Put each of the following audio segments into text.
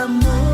matatamo.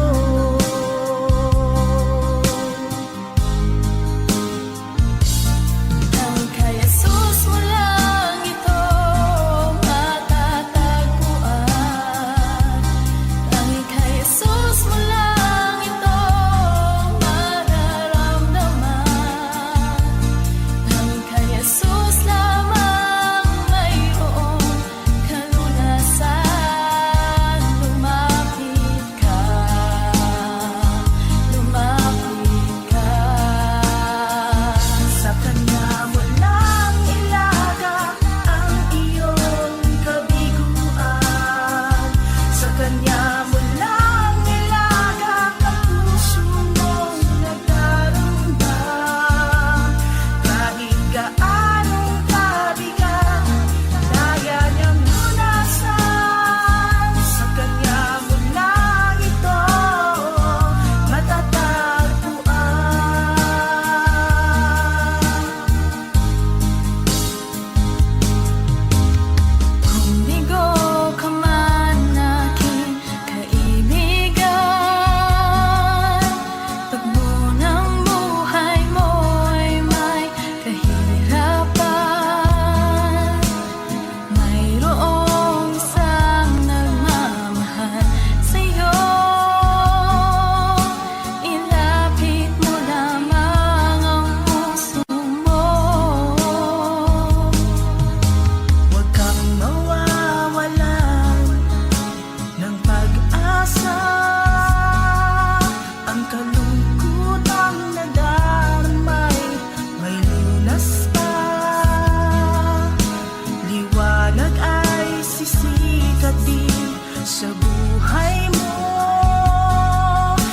Sa buhay mo,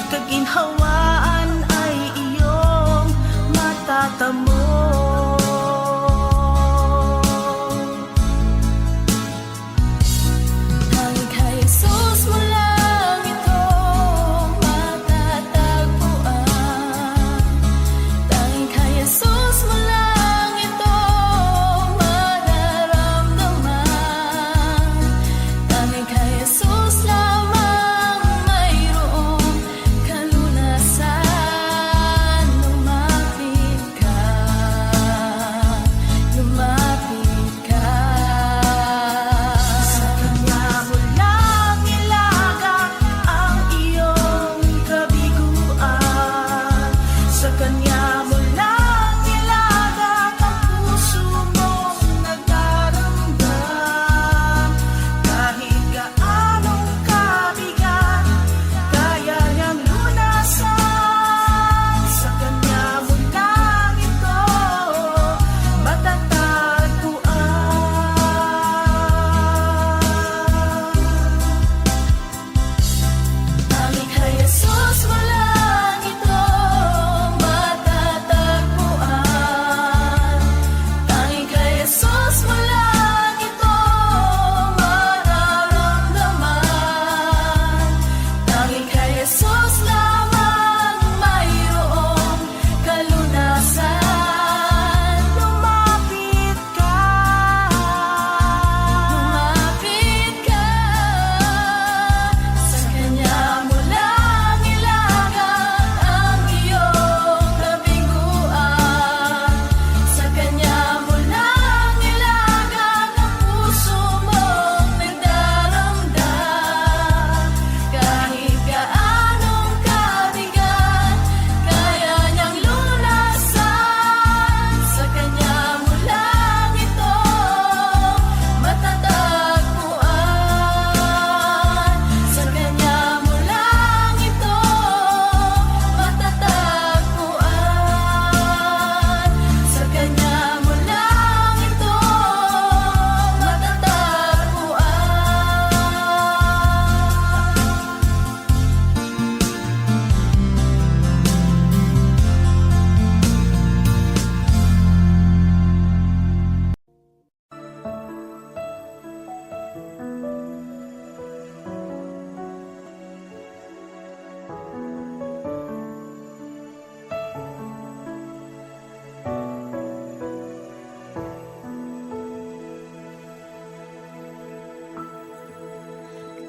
kaginhawaan ay iyong matatamo. Tanging kay Jesus mo lang ito matatagpuan. Tanging kay Jesus mo lang ito mararamdaman. Tanging kay Jesus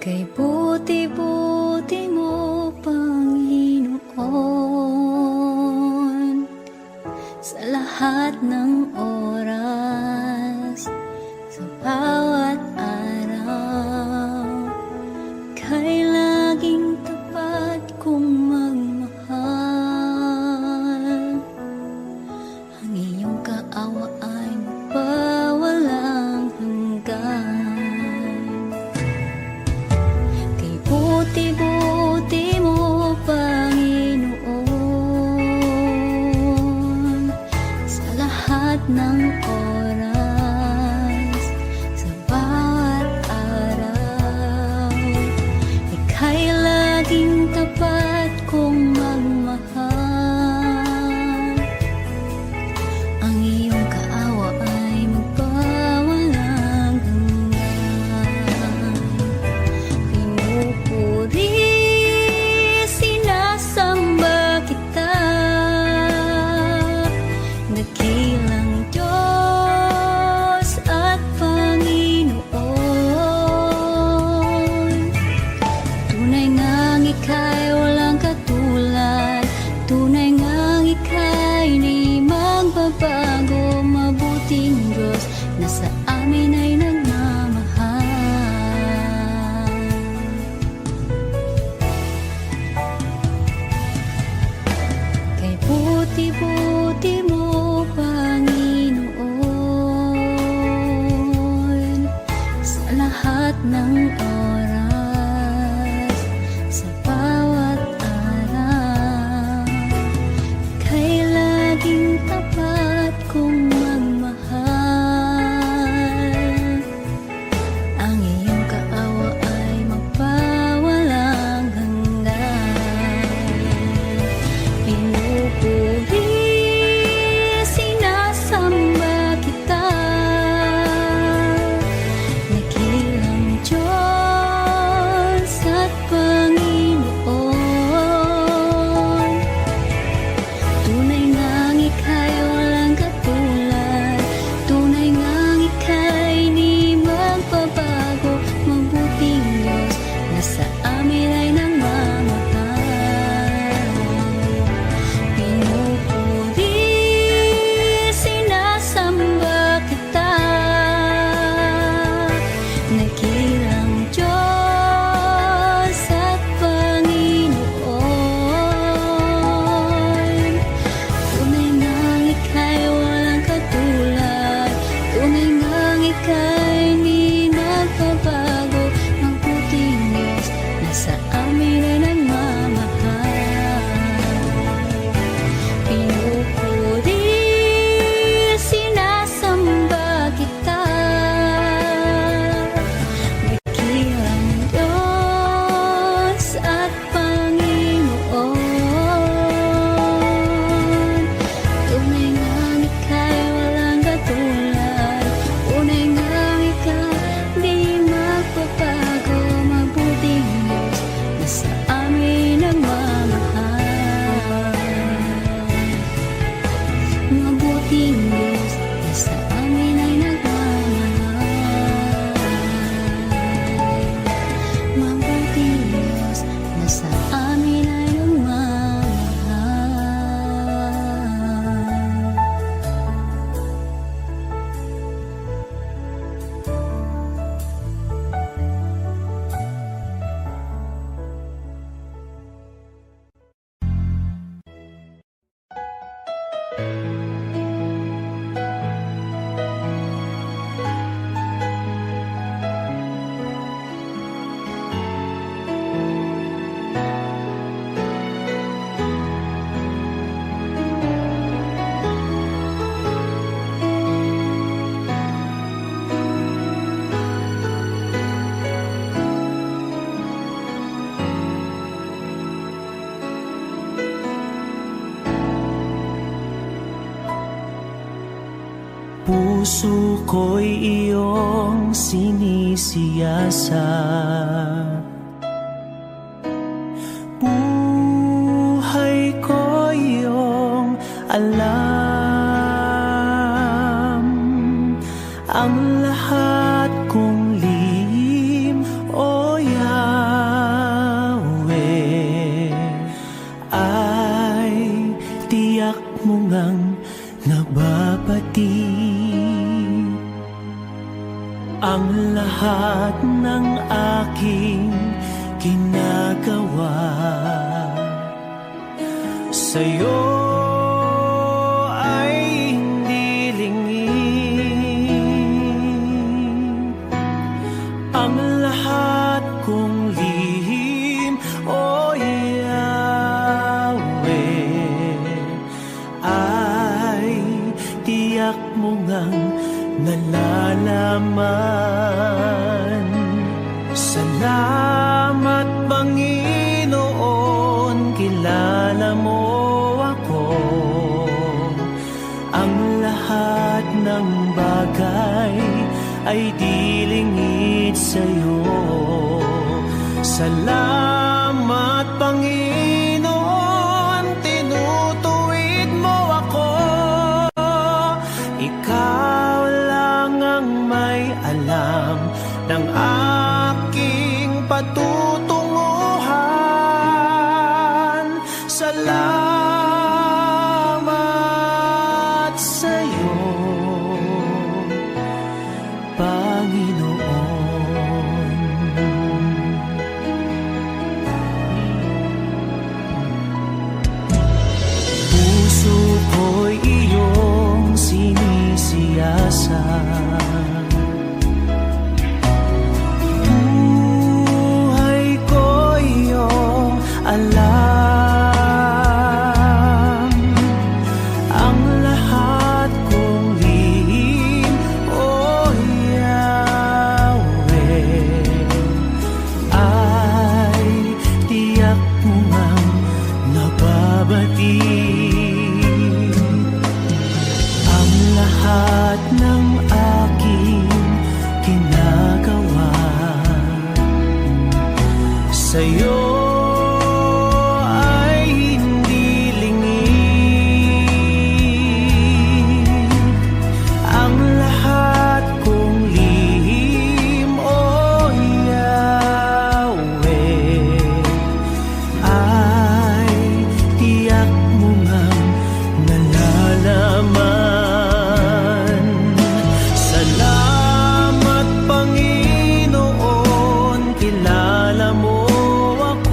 Kay buti-buti mo lahat ng oras, sa bawat araw, kay laging tapat kong magmahal. Ang iyong kaawa ay magpawalang hanggan. Kay buti-buti mo, Panginoon, sa lahat ng oras, sa bawat araw, ika'y laging tapat kong magmahal. Ang iyong kaawa ay magpawalang hanggan. Pinupuri, sinasamba kita, dakilang Diyos at Panginoon. Tunay ngang ika'y walang katulad, tunay ngang ika'y di magbabago. Mabuting Diyos na sa amin ay nagmamahal. Kay buti-buti mo, Panginoon, sa lahat ng oras, sa bawat araw, kay laging tapat kong magmahal. Ang iyong kaawa ay magpawalang hanggan. Pinupuri, sinasamba kita, dakilang Diyos at Panginoon. Tunay ngang ika'y walang katulad, tunay ngang ika'y di magbabago. Mabuting Diyos na sa amin ay nagmamahal. Pinupuri, sinasamba kita, dakilang Diyos at Panginoon. Tunay ngang ika'y walang katulad, tunay ngang ika'y di nagbabago. Mabuting Diyos na sa amin ay nagmamahal. Pinupuri, sinasamba kita, dakilang Diyos at Panginoon. Tunay ngang ika'y walang katulad, tunay ngang ika'y di magbabago. Mabuting Diyos na sa amin nagmamahal. Mabuting Diyos na sa amin ay nagmamahal. Mabuting Diyos na sa amin ay nagmamahal. Puso ko'y iyong sinisiyasat, buhay ko iyong alam. Ang lahat kong lihim, O Yahweh, ay tiyak mo ngang nagbago. sa'yo ay hindi lingid. Ang lahat kong lihim, o Yahweh, ay tiyak mo ngang nalalaman. Salamat, Panginoon, kilala mo ako. Ang lahat ng bagay ay dilingid sa'yo. Salamat, Panginoon, tinutuwid mo ako. Ikaw lang ang may alam ng aking patutunguhan. Salamat sa'yo, Panginoon. Puso ko'y iyong sinisiyasat. Buhay ko iyong alam. Ang lahat kong lihim, o Yahweh, ay tiyak mo ngang nababatid. Ang lahat ng aking ginagawa sa'yo ay hindi lingid. Ang lahat kong lihim, o Yahweh, ay tiyak mo ngang nalalaman. Salamat, Panginoon, kilala mo ako.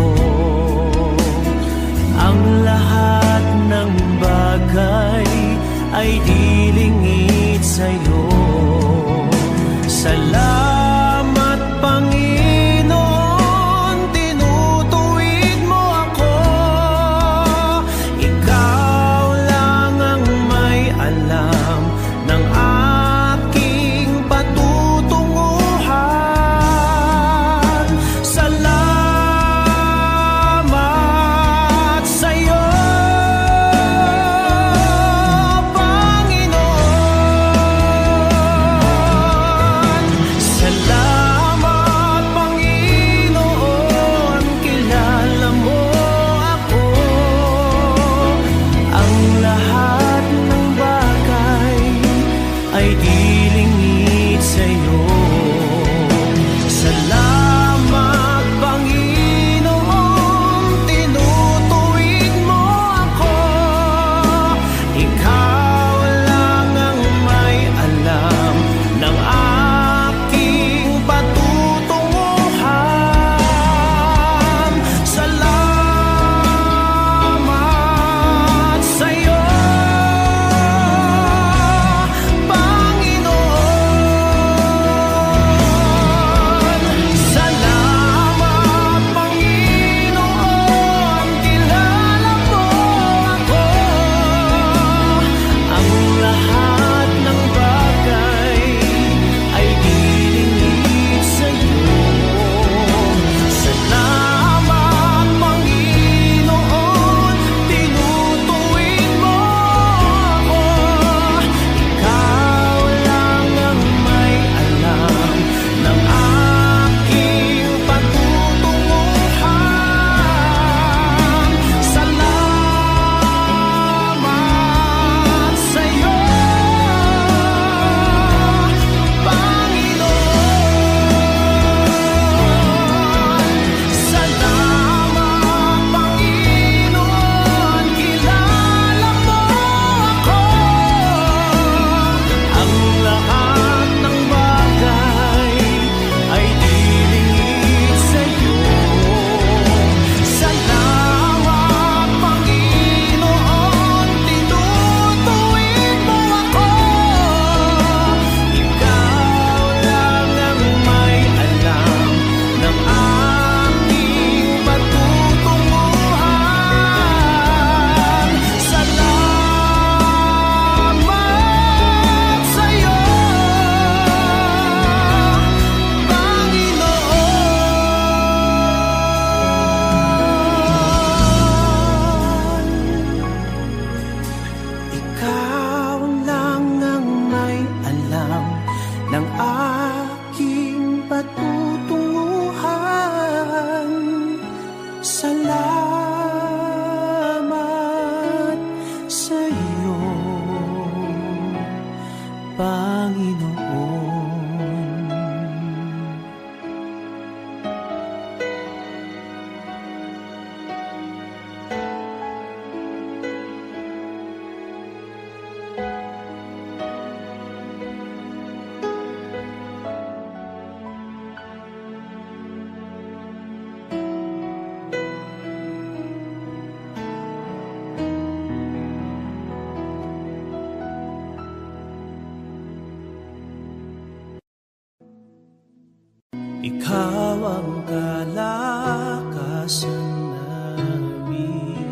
ikaw ang kalakasan namin,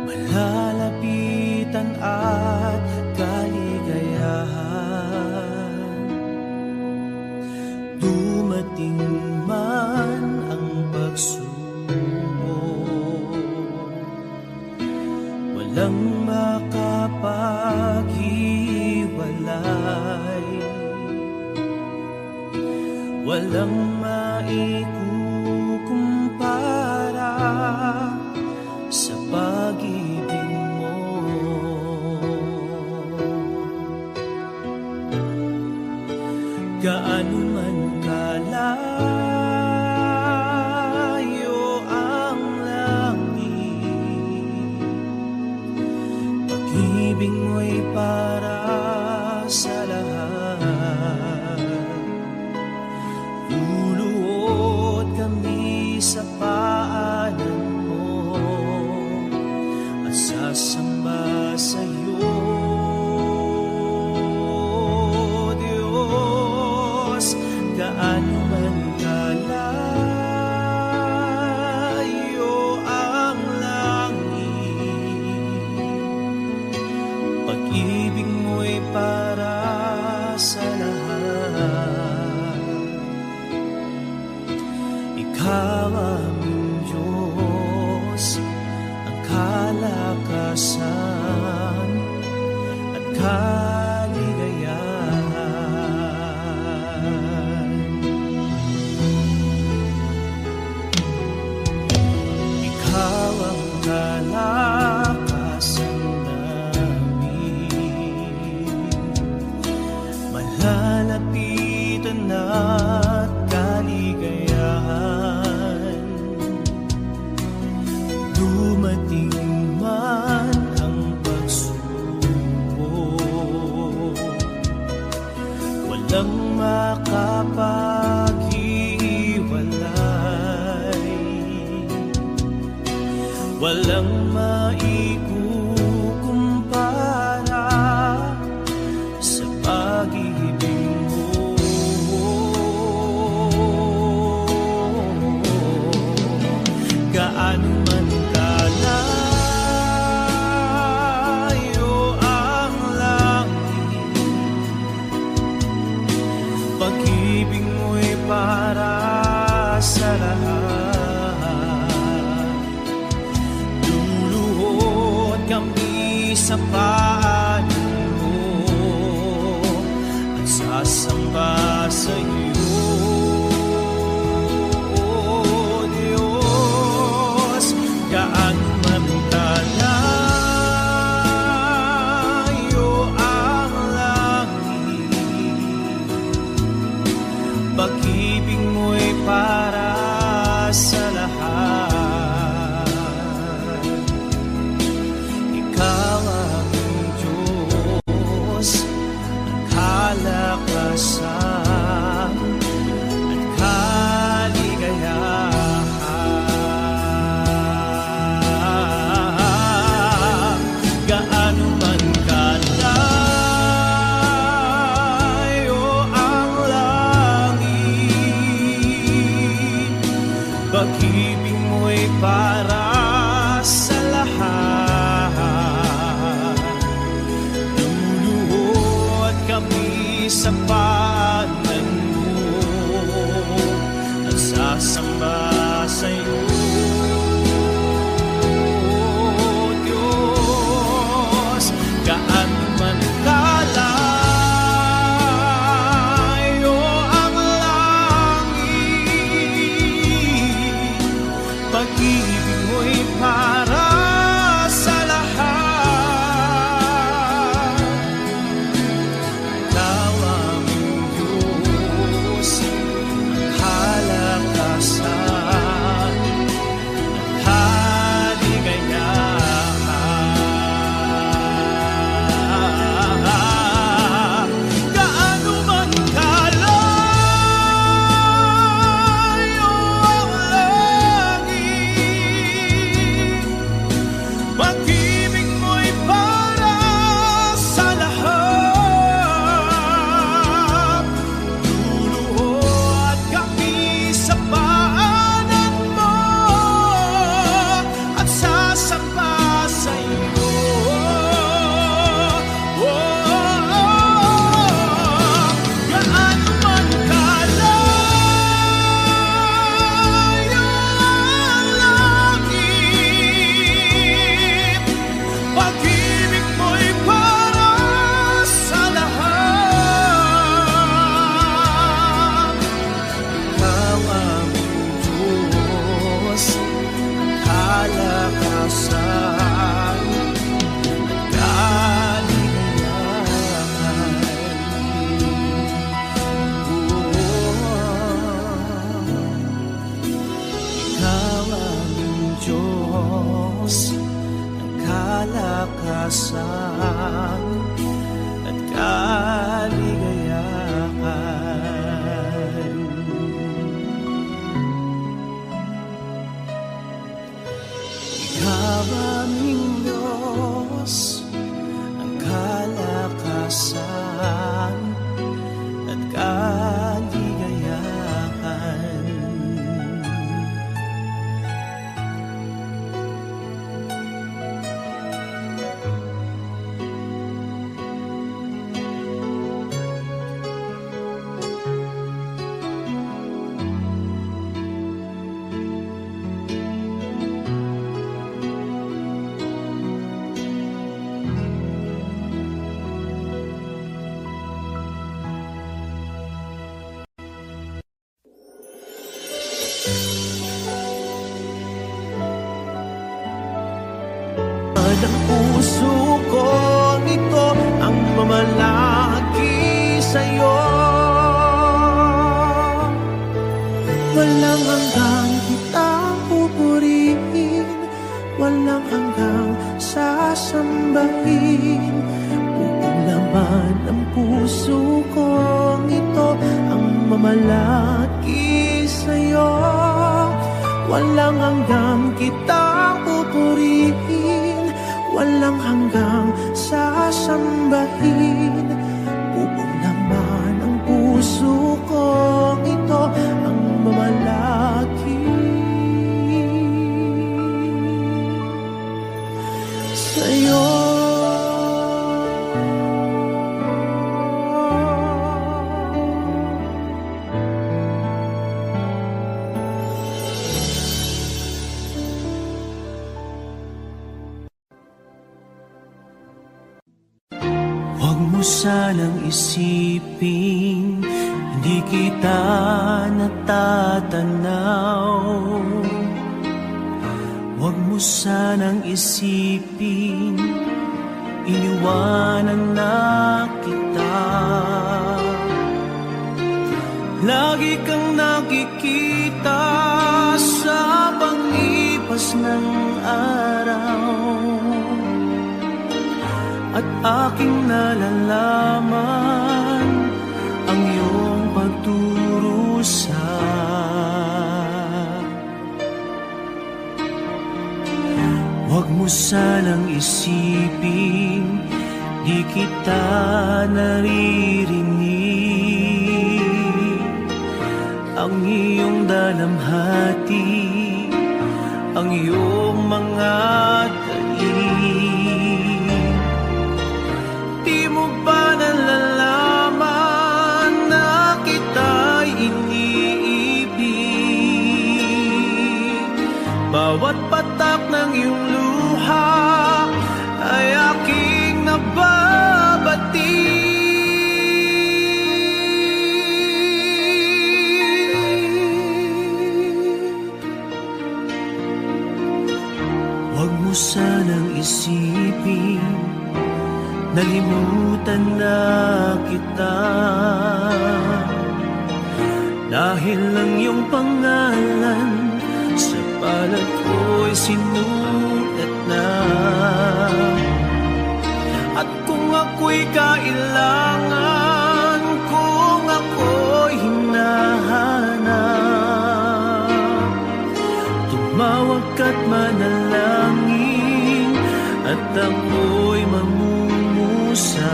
malalapitan at kaligayahan. Dumating man ang pagsubok, walang makapaghiwalay, walang maikukumpara sa pag-ibig mo. Gaano man kalayo ang langit, pag-ibig mo'y para sa lahat. Luluhod kami sa paanan mo at sasamba sa'yo, Diyos. Gaano man kalayo ang langit, pag-ibig mo'y para sa lahat. Ikaw aming Diyos, ang kalakasan at kaligayahan. Ikaw ang kalakasan namin, malalapitan at kaligayahan. Dumating man ang pagsubok, walang makapaghiwalay, walang maikukumpara sa pag-ibig mo. Gaano man kalayo ang langit, pag-ibig mo'y para sa lahat. Luluhod kami sa paanan mo at sasamba sa'yo, Diyos. Gaano man kalayo ang langit, pag-ibig mo'y para sa lahat. Ikaw aming Diyos, ang kalakasan at kaligayahan. Gaano man kalayo ang langit, pag-ibig mo'y para sa lahat. Luluhod kami sa paanan mo at sasamba sa'yo, Diyos. Gaano man kalayo ang langit, pag-ibig mo'y para sa lahat. Ikaw aming Diyos, ang kalakasan at kaligayahan. Gaano man kalayo ang langit, kalakasan at kaligayahan. Ikaw aming Diyos ng kalakasan at kaligayahan. Ikaw aming Diyos ng kalakasan at kaligayahan. Ang puso ko nito ang mamalaki sa'yo. Walang hanggang kitang pupurihin, walang hanggang sasambahin. Buong laman ng puso ko nito ang mamalaki sa'yo. Walang hanggang kitang pupurihin, walang hanggang sasambahin. Buong laman ng puso ko ito ang mamalaki sa'yo. Huwag mo sanang isipin hindi kita natatanaw. Huwag mo sanang isipin iniwanan na kita. Lagi kang nakikita sa pangipas ng araw, at aking nalalaman ang iyong pagdurusa. Huwag mo sanang isipin di kita naririnig. Ang iyong dalamhati, ang iyong mga daig. Di mo ba nalalaman na kita'y iniibig? Bawat patak ng iyong luha ay aking nababati. Huwag mo sanang isipin nalimutan na kita, dahil ang iyong pangalan sa palad ko'y sinulat na. At kung ako'y kailangan, kung ako'y hinahanap, tumawag ka't manalangin at ako'y mamumusa.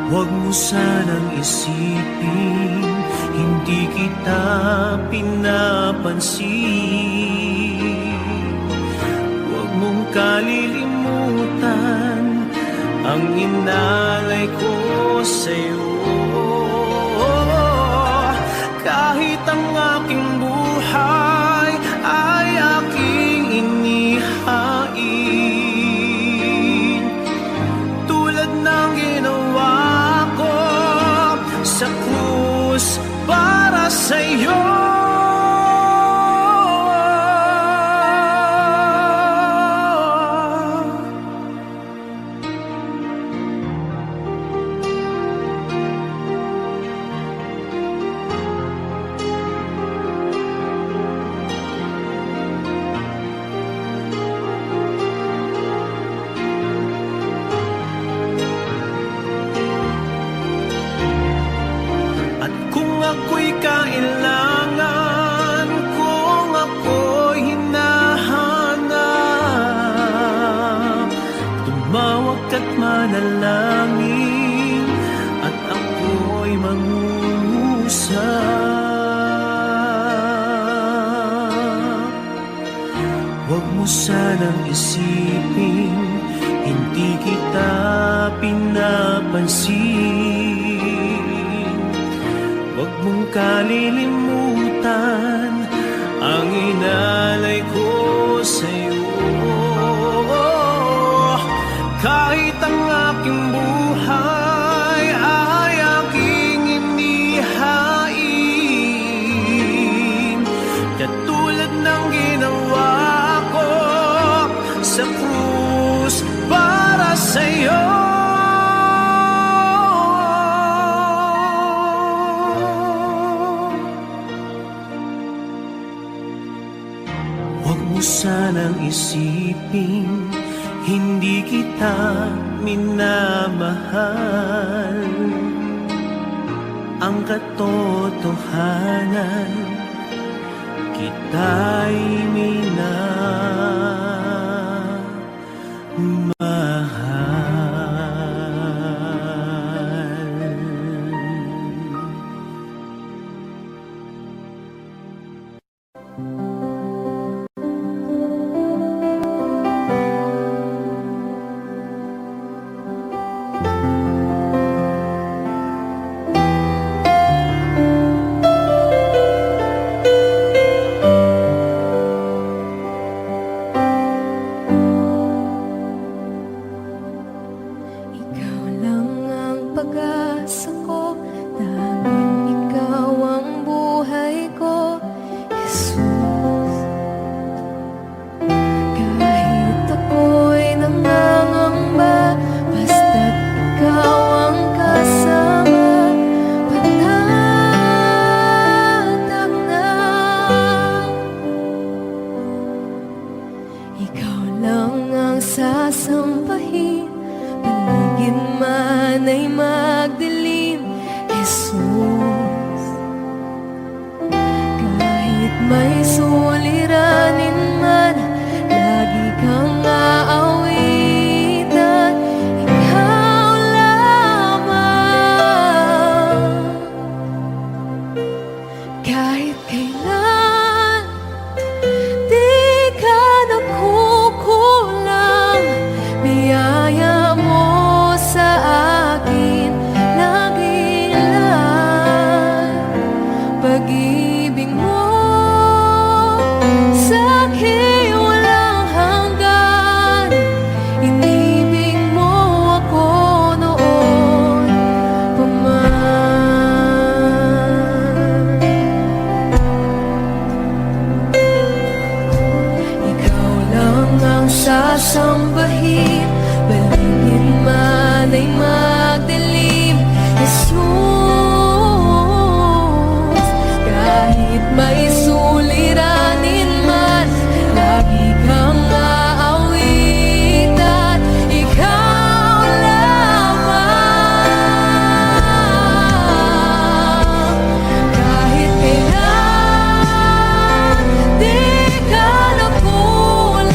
Huwag mo sanang isipin hindi kita pinapansin. Huwag mong kalilimutan ang inalay ko sa'yo. Kahit ang aking buhay ay aking inihain, tulad ng ginawa ko sa krus para sa'yo. manalangin at ako'y mangungusap. Huwag mo sanang isipin, hindi kita pinapansin. Huwag mong kalilimutan ang inalay ko sa'yo. Kahit ang aking buhay ay aking inihain, katulad ng ginawa ko sa krus para sa'yo. Huwag mo sanang isipin, hindi kita minamahal. Ang katotohanan, kita'y Ikaw lang ang pag-asa ko, tanging ikaw ang buhay ko, Jesus. Kahit ako'y nangangamba, basta't ikaw ang kasama, panatag na. Ikaw lang ang sasampahin, paligid man ay magdilim, Jesus. Kahit may suliranin man, lagi kang aawitan, ikaw lamang. Kahit kailan, di ka nakukulang, biyaya mo sa akin lagi lang. Pag-ibig mo sa'kin walang hanggan, inibig mo ako noon pa man. Ikaw lang ang sasambahin, paligid man ay magdilim, Jesus. Kahit may suliranin man, lagi kang aawitan, ikaw lamang. Kahit kailan, di ka nakulang,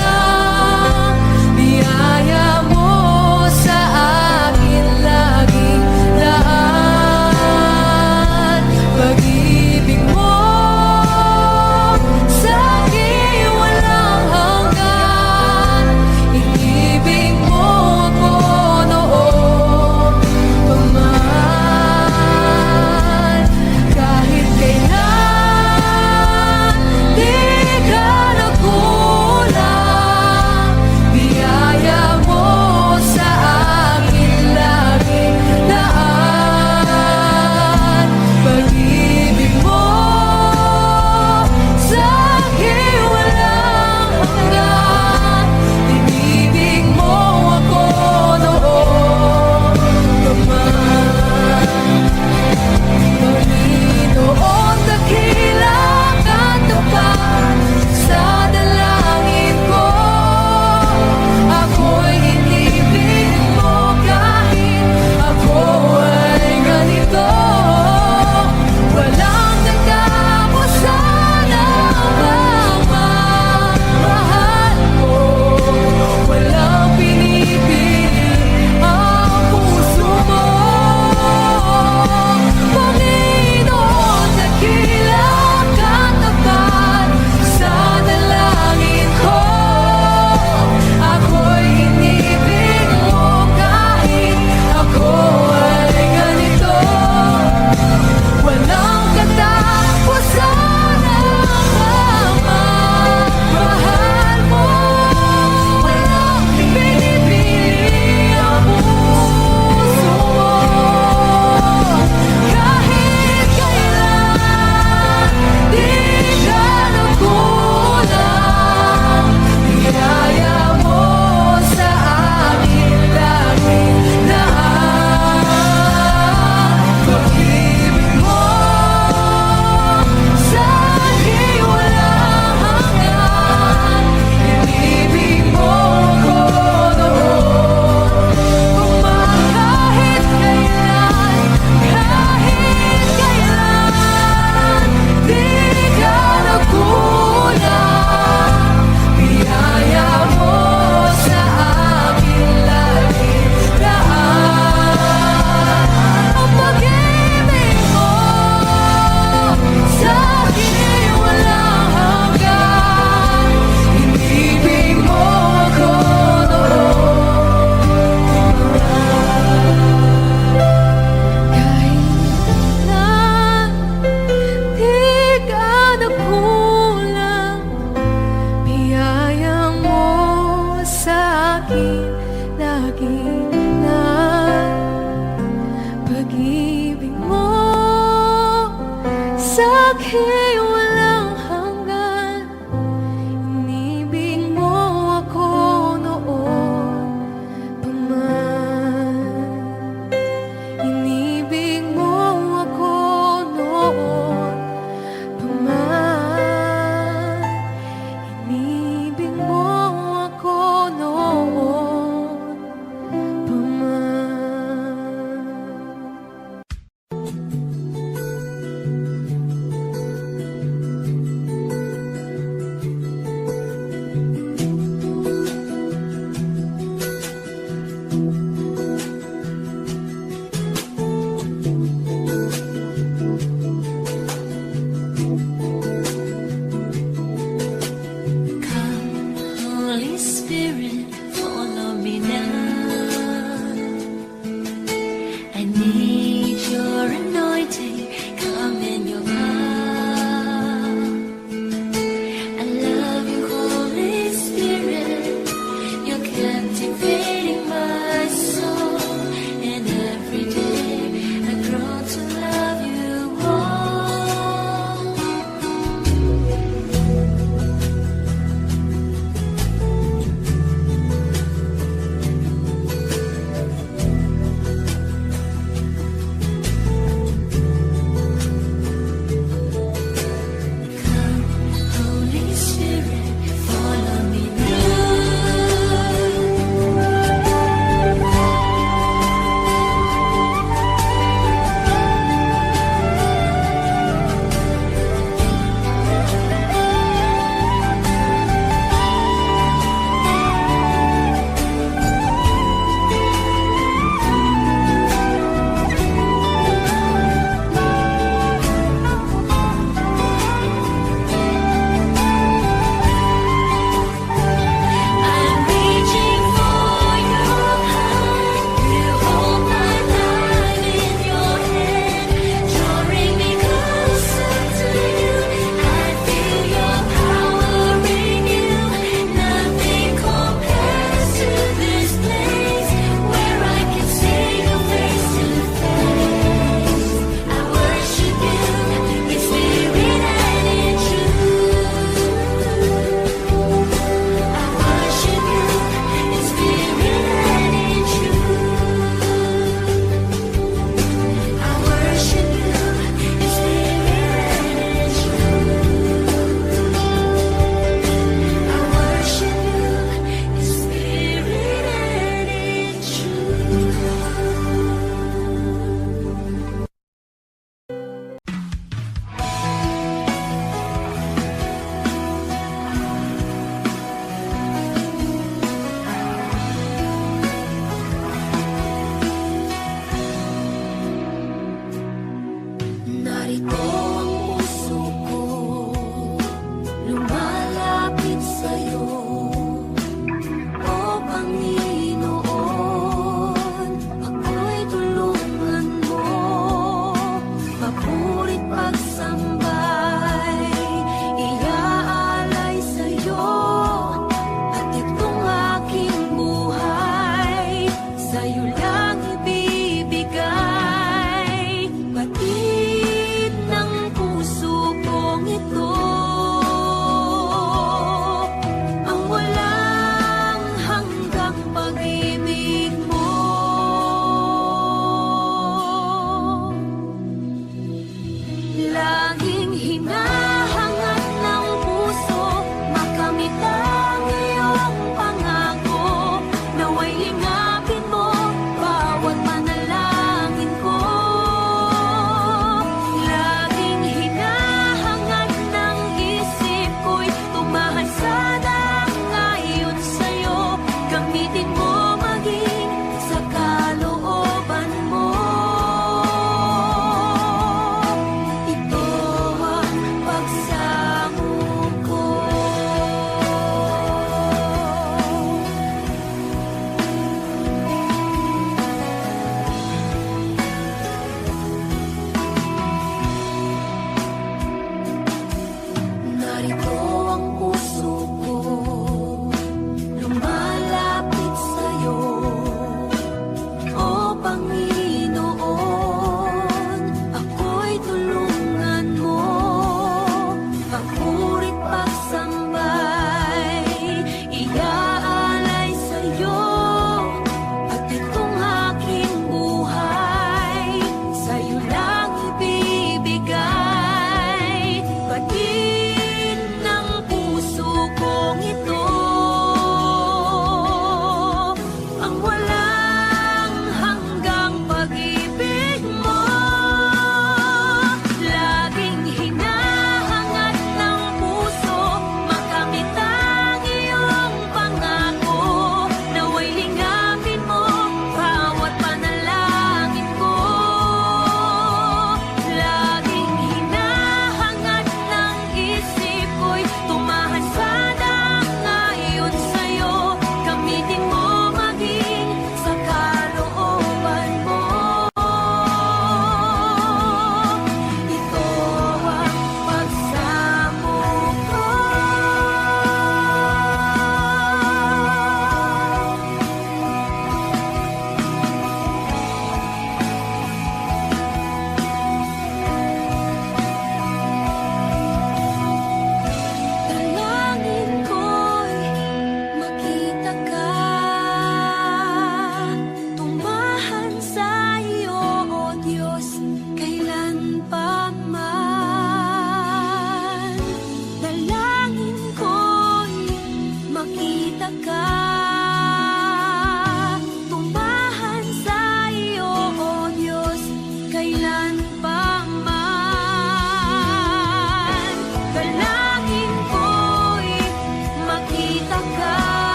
lalaki walang hanggan. Inibig mo ako noon pa man. Inibig mo ako noon pa man. Inibig mo ako noon pa man.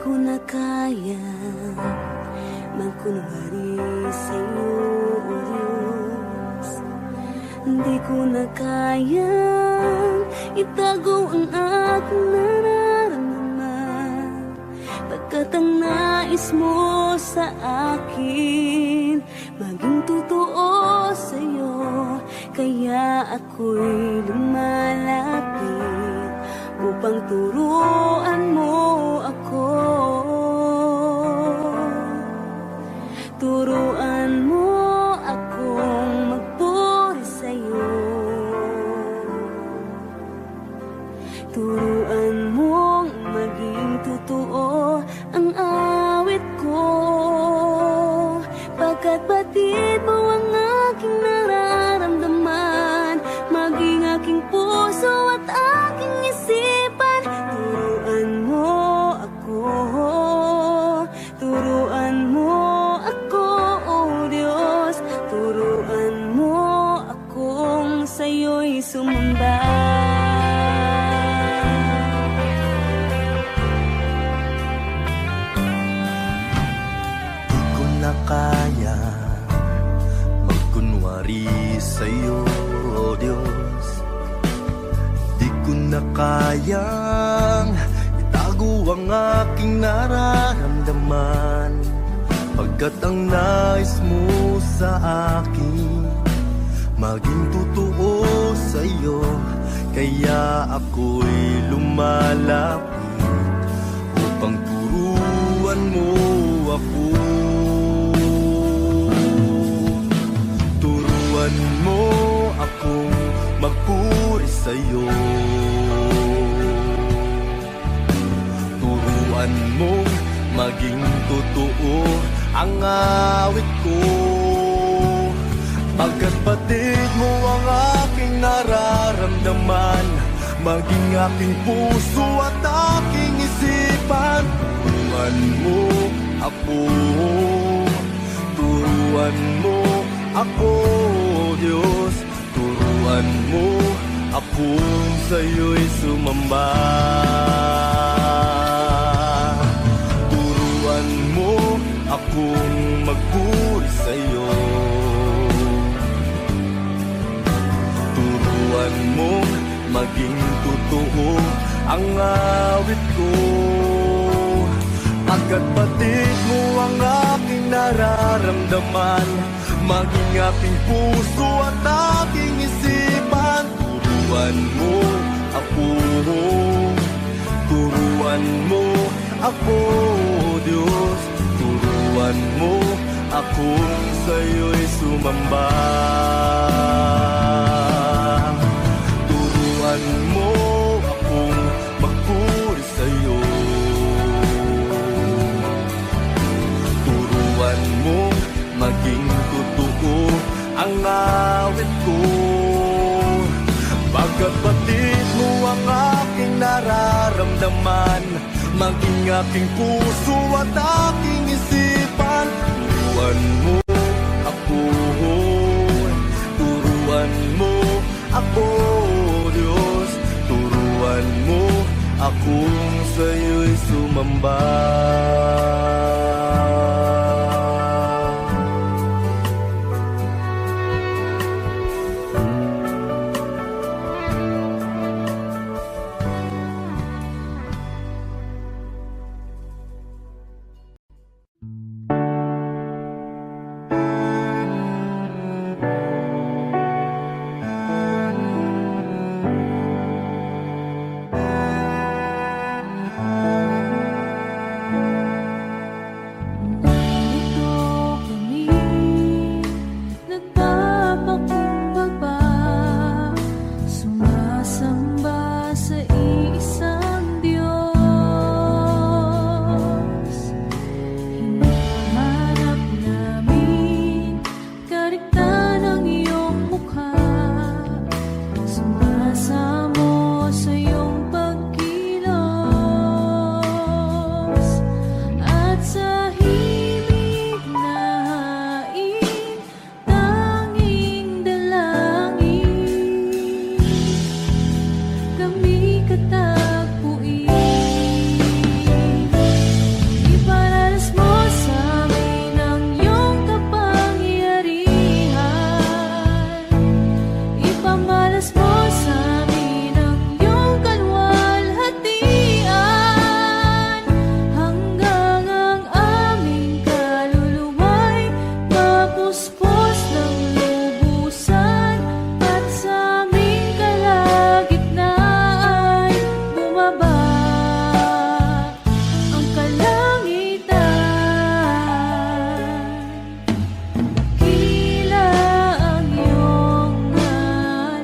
ko na kaya magkunwari sa'yo, O Diyos. Di ko na kaya itago ang aking nararamdaman, pagkat ang nais mo sa akin maging totoo sa'yo. Kaya ako'y lumalapit upang turuan mo ako. Turuan mo akong magpuri sa'yo. Turuan mong maging totoo ang awit ko, pagkat batid mo ang aking nararamdaman, maging aking puso at aking isipan. Turuan mo ako, turuan mo ako, O Diyos. Turuan mo akong sa'yo'y sumamba. Kaya magkunwari sa'yo, O Diyos. Di ko na kayang itago ang aking nararamdaman, pagkat ang nais mo sa akin maging totoo sa'yo. Kaya ako'y lumalapit upang turuan mo ako. Turuan mo akong magpuri sa'yo. Turuan mo maging totoo ang awit ko, pagkat batid mo ang aking nararamdaman, maging aking puso at aking isipan. Turuan mo ako, turuan mo ako, Diyos. Turuan mo akong sa'yo'y sumamba. Turuan mo akong magpuri sa'yo. Turuan mo maging totoo ang awit ko, pagkat batid mo ang aking nararamdaman, maging aking puso at aking isipan. Turuan mo ako, turuan mo ako, Diyos. Turuan mo akong sa'yo'y sumamba. Turuan mo akong magpuri sa'yo. Turuan mo maging totoo ang awit ko, pagkat batid mo ang aking nararamdaman, maging aking puso at aking isipan. Turuan mo ako, turuan mo ako, Diyos. Turuan mo akong sa'yo'y sumamba. mo sa amin ang iyong kalwalhatian, hanggang ang aming kaluluwa'y mapuspos ng lubusan, at sa aming kalagitnaan bumaba ang kalangitan. Kila ang iyong ngalan.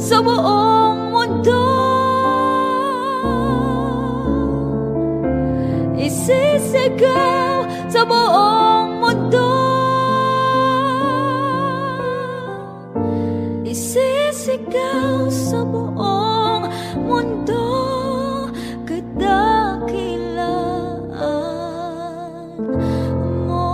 sa buong mundo. Isisigaw sa buong mundo. Isisigaw sa buong mundo. Kadakilaan mo.